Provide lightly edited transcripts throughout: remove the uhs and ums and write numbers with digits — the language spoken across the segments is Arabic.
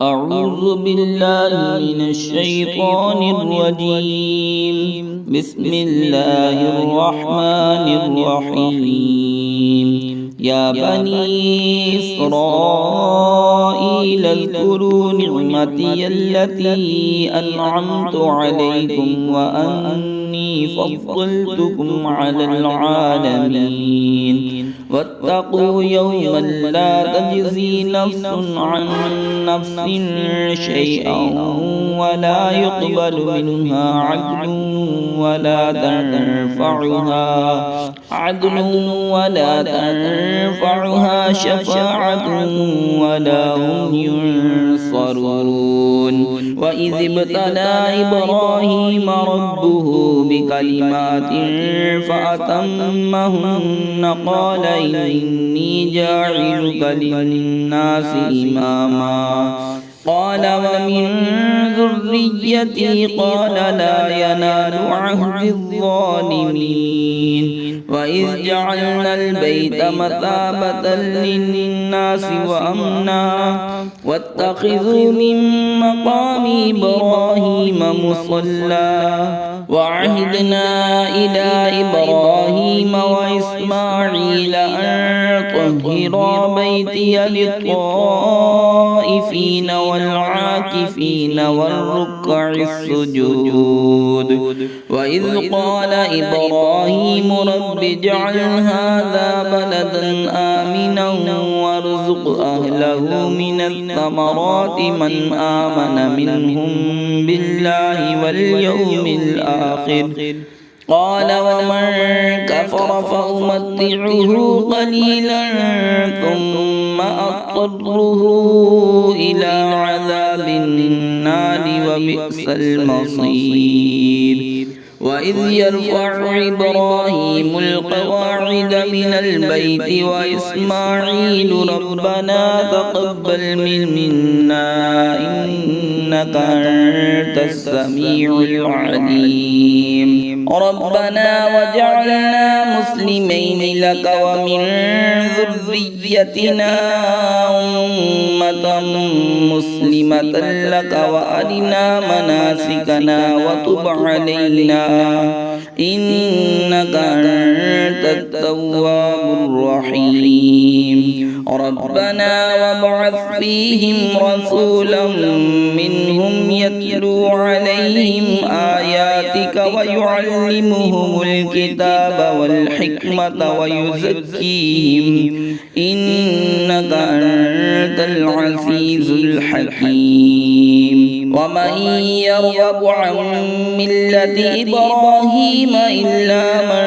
أعوذ بالله من الشيطان الرجيم. بسم الله الرحمن الرحيم. يا بني إسرائيل اذكروا نعمتي التي أنعمت عليكم وأني فضلتكم على العالمين. واتقوا يوما لا تجزي نفس عن نفس شيئا ولا يقبل منها عدل ولا تنفعها شفاعة ولا هم ينصرون. وإذ ابتلى إبراهيم ربه بكلمات فأتمهن قال إني جاعلك للناس إماما قال ومن ذريتي قال لا ينال عهد الظالمين. وإذ جعلنا البيت مثابة للناس وأمنا واتخذوا من مقام إبراهيم مصلى وعهدنا إلى إبراهيم وإسماعيل أن طهرا بيتي للطائفين والعاكفين والركع السجود. وإذ قال إبراهيم رب اجعل هذا بلدا آمنا وارزق أهله من الثمرات من آمن منهم بالله واليوم الآخر قال ومن كفر فأمتعه قليلا ثم أضطره إلى عذاب النار وبئس المصير. وإذ يرفع إبراهيم القواعد من البيت وإسماعيل ربنا تقبل منا إنك أنت السميع العليم ربنا وجعلنا مسلمين لك ومن ذريتنا أمة مسلمة لك وأرنا مناسكنا وتب علينا إنك أنت التواب الرحيم. ربنا وابعث فيهم رسولا منهم يتلو عليهم آياتك ويعلمهم الكتاب والحكمة ويزكيهم إنك أنت العزيز الحكيم. ومن يرغب عن ملة إبراهيم إلا من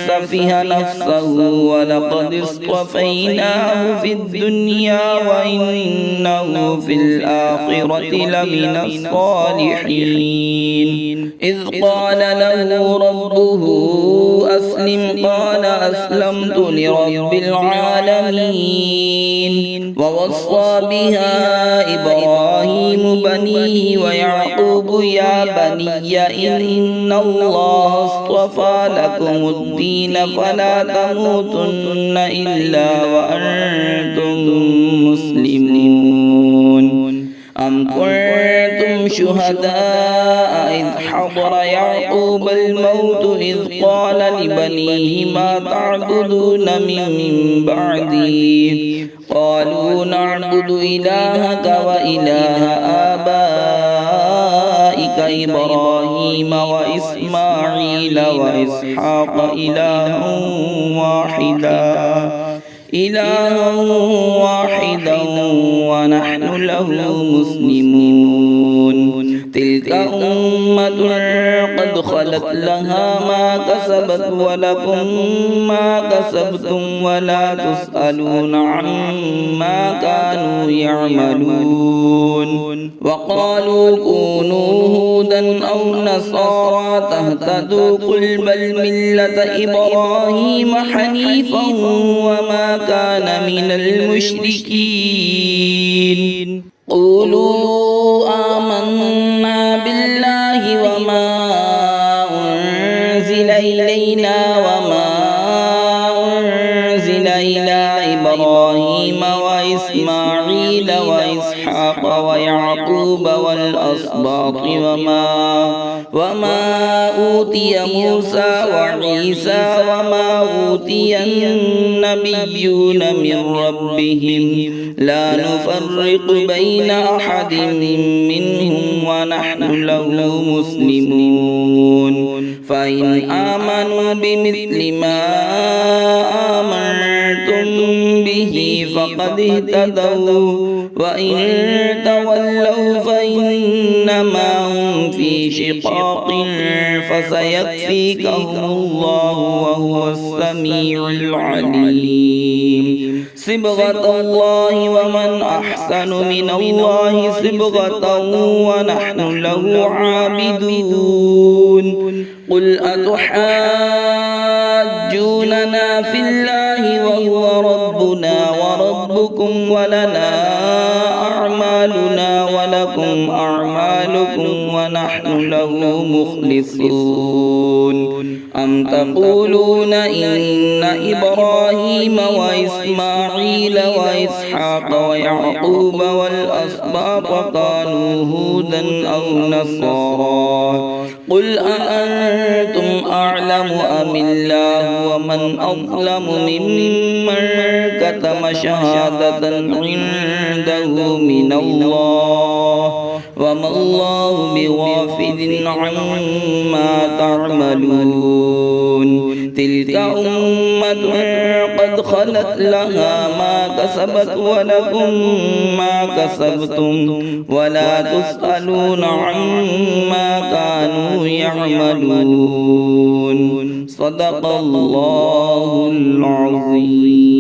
سفه نفسه ولقد اصطفيناه في الدنيا وإنه في الآخرة لمن الصالحين. إذ قال له ربه أسلم قال أسلمت لرب العالمين. ووصى بها إبراهيم بنيه ويعقوب يا بني إن الله اصطفى لكم الدين فلا تموتن إلا وأنتم مسلمون. أم كنتم شهداء إذ حضر يعقوب الموت إذ قال لبنيه ما تعبدون من بعدي قالوا نعبد إلهك وإله آبائك إبراهيم وإسماعيل وإسحاق إلها واحدا ونحن له مسلمون. تلك أمة قد خلت لها ما كسبت ولكم ما كسبتم ولا تسألون عما كانوا يعملون. وقالوا كونوا هودا أو نصارى تهتدوا قل بل ملة إبراهيم حنيفا وما كان من المشركين. قولوا آمنا بالله وما أنزل إلينا وما أنزل إلى إبراهيم وإسماعيل وإسحاق وإسحاق ويعقوب والأسباط وما أوتي موسى وعيسى وما أوتي النبيون من ربهم لا نفرق بين أحد منهم ونحن له مسلمون فإن آمنوا بمثل ما آمنتم به فقد اهتدوا وإن تولوا فإنما هم في شقاق فسيكفيكهم الله وهو السميع العليم صبغة الله ومن أحسن من الله صبغة ونحن له عابدون قل أتحاجوننا في الله وهو ربنا وربكم ولنا أعمالنا ولكم أعمالكم ونحن له مخلصون أم تقولون إن إبراهيم وإسماعيل وإسحاق ويعقوب والأسباط كانوا هودا أو نصارى قل أأنتم أعلم أم الله ومن أظلم ممن كتم شهادة عنده من الله وما الله بغافل عما تعملون تلك أمة قد خلت لها ما كسبت ولكم ما كسبتم ولا تسألون عما كانوا يعملون صدق الله العظيم.